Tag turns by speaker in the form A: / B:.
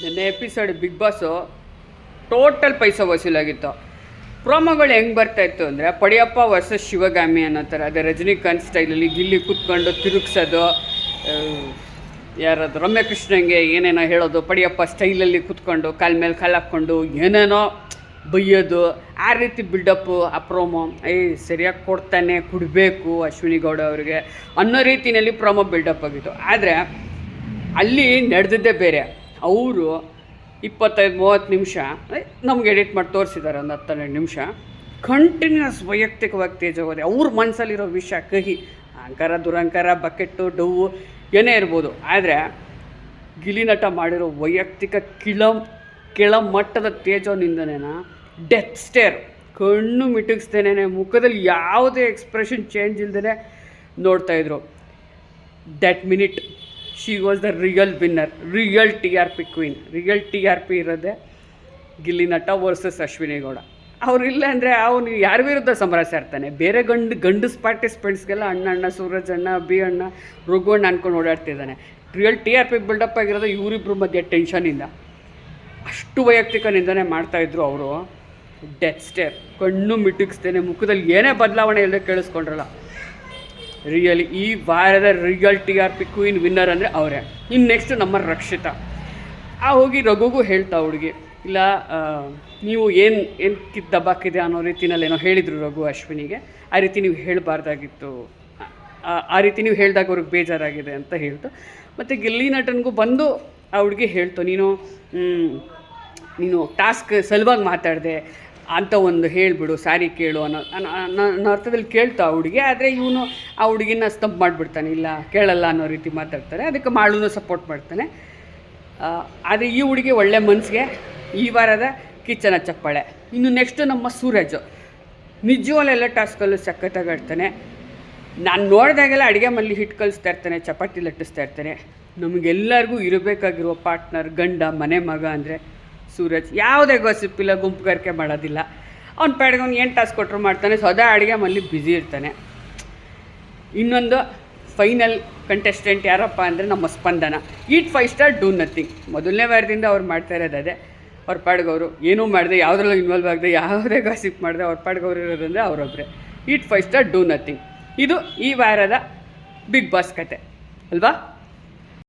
A: ನಿನ್ನೆ episode big boss total ಪೈಸಾ ವಸೂಲಾಗಿತ್ತು. ಪ್ರೋಮೋಗಳು ಹೆಂಗೆ ಬರ್ತಾಯಿತ್ತು ಅಂದರೆ ಪಡಿಯಪ್ಪ ವರ್ಸಸ್ ಶಿವಗಾಮಿ ಅನ್ನೋ ಥರ. ಅದೇ ರಜನಿಕಾಂತ್ ಸ್ಟೈಲಲ್ಲಿ ಗಿಲ್ಲಿ ಕೂತ್ಕೊಂಡು ತಿರುಗಿಸೋದು, ಯಾರದು ರಮ್ಯಕೃಷ್ಣಂಗೆ ಏನೇನೋ ಹೇಳೋದು, ಪಡಿಯಪ್ಪ ಸ್ಟೈಲಲ್ಲಿ ಕೂತ್ಕೊಂಡು ಕಾಲ ಮೇಲೆ ಕಾಲು ಹಾಕ್ಕೊಂಡು ಏನೇನೋ ಬೈಯೋದು, ಆ ರೀತಿ ಬಿಲ್ಡಪ್ಪು. ಆ ಪ್ರೋಮೋ ಸರಿಯಾಗಿ ಕೊಡ್ತಾನೆ, ಕೊಡಬೇಕು ಅಶ್ವಿನಿ ಗೌಡ ಅವರಿಗೆ ಅನ್ನೋ ರೀತಿಯಲ್ಲಿ ಪ್ರೋಮೋ ಬಿಲ್ಡಪ್ ಆಗಿತ್ತು. ಆದರೆ ಅಲ್ಲಿ ನಡೆದಿದ್ದೇ ಬೇರೆ. ಅವರು 25-30 ನಿಮಿಷ ನಮ್ಗೆ ಎಡಿಟ್ ಮಾಡಿ ತೋರಿಸಿದ್ದಾರೆ, ಒಂದು 10-12 ನಿಮಿಷ ಕಂಟಿನ್ಯೂಸ್ ವೈಯಕ್ತಿಕವಾಗಿ ತೇಜವಾದೆ. ಅವ್ರ ಮನಸ್ಸಲ್ಲಿರೋ ವಿಷಯ, ಕಹಿ, ಅಹಂಕಾರ, ದುರಹಂಕಾರ, ಬಕೆಟ್ಟು, ಡವ್ವು ಏನೇ ಇರ್ಬೋದು. ಆದರೆ ಗಿಲಿ ನಟ ಮಾಡಿರೋ ವೈಯಕ್ತಿಕ ಕೆಳಮಟ್ಟದ ತೇಜೋನಿಂದನೇ ಡೆತ್ ಸ್ಟೇರ್, ಕಣ್ಣು ಮಿಟುಕಿಸ್ತೇನೆ, ಮುಖದಲ್ಲಿ ಯಾವುದೇ ಎಕ್ಸ್ಪ್ರೆಷನ್ ಚೇಂಜ್ ಇಲ್ದೇ ನೋಡ್ತಾಯಿದ್ರು. That minute she was the real winner, real TRP queen. Real TRP ಇರೋದೇ ಗಿಲ್ಲಿ ನಟ ವರ್ಸಸ್ ಅಶ್ವಿನಿ ಗೌಡ. ಅವರಿಲ್ಲ ಅಂದರೆ ಅವನು ಯಾರ ವಿರುದ್ಧ ಸಮರಸ ಇರ್ತಾನೆ. ಬೇರೆ ಗಂಡಸ್ ಪಾರ್ಟಿಸಿಪೆಂಟ್ಸ್ಗೆಲ್ಲ ಅಣ್ಣ ಸೂರಜ್ ಅಣ್ಣ, ಬಿ ಅಣ್ಣ, ರಘುವಣ್ಣ ಅನ್ಕೊಂಡು ಓಡಾಡ್ತಿದ್ದಾನೆ. ರಿಯಲ್ TRP ಬಿಲ್ಡಪ್ ಆಗಿರೋದು ಇವರಿಬ್ಬರು ಮಧ್ಯೆ ಟೆನ್ಷನಿಂದ, ಅಷ್ಟು ವೈಯಕ್ತಿಕ ನಿಂದನೆ ಮಾಡ್ತಾಯಿದ್ರು ಅವರು. ಡೆತ್ ಸ್ಟೇರ್, ಕಣ್ಣು ಮಿಟುಕಿಸ್ತೇನೆ, ಮುಖದಲ್ಲಿ ಏನೇ ಬದಲಾವಣೆ ಇಲ್ಲದೆ ಕೇಳಿಸ್ಕೊಂಡ್ರಲ್ಲ. ರಿಯಲಿ ಈ ವಾರದ ರಿಯಲ್ TRP ಕ್ವೀನ್ ವಿನ್ನರ್ ಅಂದರೆ ಅವರೇ. ಇನ್ನು ನೆಕ್ಸ್ಟ್ ನಮ್ಮ ರಕ್ಷಿತಾ. ಹೋಗಿ ರಘುಗೂ ಹೇಳ್ತಾ ಹುಡುಗಿ, ಇಲ್ಲ ನೀವು ಏನು ದಬ್ಬಾಕಿದೆ ಅನ್ನೋ ರೀತಿನಲ್ಲಿ ಏನೋ ಹೇಳಿದರು ರಘು ಅಶ್ವಿನಿಗೆ. ಆ ರೀತಿ ನೀವು ಹೇಳಬಾರ್ದಾಗಿತ್ತು, ಆ ರೀತಿ ನೀವು ಹೇಳಿದಾಗ ಅವ್ರಿಗೆ ಬೇಜಾರಾಗಿದೆ ಅಂತ ಹೇಳ್ತು. ಮತ್ತು ಗಿಲ್ಲಿ ನಟನಿಗೂ ಬಂದು ಆ ಹುಡುಗಿ ಹೇಳ್ತು, ನೀನು ಟಾಸ್ಕ್ ಸಲುವಾಗಿ ಮಾತಾಡಿದೆ ಅಂತ ಒಂದು ಹೇಳಿಬಿಡು, ಸಾರಿ ಕೇಳು ಅನ್ನೋ ಅರ್ಥದಲ್ಲಿ ಕೇಳ್ತಾ ಹುಡುಗಿ. ಆದರೆ ಇವನು ಆ ಹುಡುಗಿನ ಸ್ತಂಪ್ ಮಾಡಿಬಿಡ್ತಾನೆ, ಇಲ್ಲ ಕೇಳಲ್ಲ ಅನ್ನೋ ರೀತಿ ಮಾತಾಡ್ತಾರೆ. ಅದಕ್ಕೆ ಮಾಳುನೂ ಸಪೋರ್ಟ್ ಮಾಡ್ತಾನೆ. ಆದರೆ ಈ ಹುಡುಗಿ ಒಳ್ಳೆ ಮನಸ್ಸಿಗೆ ಈ ವಾರದ ಕಿಚ್ಚನ ಚಪ್ಪಾಳೆ. ಇನ್ನು ನೆಕ್ಸ್ಟು ನಮ್ಮ ಸೂರಜ್, ನಿಜವಲ್ಲೆಲ್ಲ ಟಾಸ್ಕಲ್ಲೂ ಸಖತ್ತಾಗಿ ಆಡ್ತಾನೆ. ನಾನು ನೋಡಿದಾಗೆಲ್ಲ ಅಡುಗೆ ಮನೇಲಿ ಹಿಟ್ಟು ಕಲಿಸ್ತಾ ಇರ್ತಾನೆ, ಚಪಾತಿ ಲಟ್ಟಿಸ್ತಾ ಇರ್ತಾನೆ. ನಮಗೆಲ್ಲರಿಗೂ ಇರಬೇಕಾಗಿರುವ ಪಾರ್ಟ್ನರ್, ಗಂಡ, ಮನೆ ಮಗ ಅಂದರೆ ಸೂರಜ್. ಯಾವುದೇ ಗಾಸಿಪ್ಪಿಲ್ಲ, ಗುಂಪುಗಾರಿಕೆ ಮಾಡೋದಿಲ್ಲ. ಅವ್ನ ಪ್ಯಾಡ್ಗೆ ಅವ್ನು ಏನು ಟಾಸ್ಕ್ ಕೊಟ್ಟರು ಮಾಡ್ತಾನೆ. ಸದಾ ಅಡುಗೆ ಮನೇಲಿ ಬ್ಯುಸಿ ಇರ್ತಾನೆ. ಇನ್ನೊಂದು ಫೈನಲ್ ಕಂಟೆಸ್ಟೆಂಟ್ ಯಾರಪ್ಪ ಅಂದರೆ ನಮ್ಮ ಸ್ಪಂದನ. ಈಟ್ 5 ಸ್ಟಾರ್ ಡೂ ನಥಿಂಗ್. ಮೊದಲನೇ ವಾರದಿಂದ ಅವ್ರು ಮಾಡ್ತಾ ಇರೋದು ಅದೇ. ಅವ್ರ ಪಾಡ್ಗೆ ಅವರು ಏನೂ ಮಾಡಿದೆ, ಯಾವುದ್ರಲ್ಲೂ ಇನ್ವಾಲ್ವ್ ಆಗದೆ, ಯಾವುದೇ ಗಾಸಿಪ್ ಮಾಡಿದೆ, ಅವ್ರ ಪಾಡ್ಗೆ ಅವ್ರು ಇರೋದಂದರೆ ಅವರೊಬ್ಬರೇ. ಈಟ್ 5 ಸ್ಟಾರ್ ಡೂ ನಥಿಂಗ್. ಇದು ಈ ವಾರದ ಬಿಗ್ ಬಾಸ್ ಕತೆ ಅಲ್ವಾ?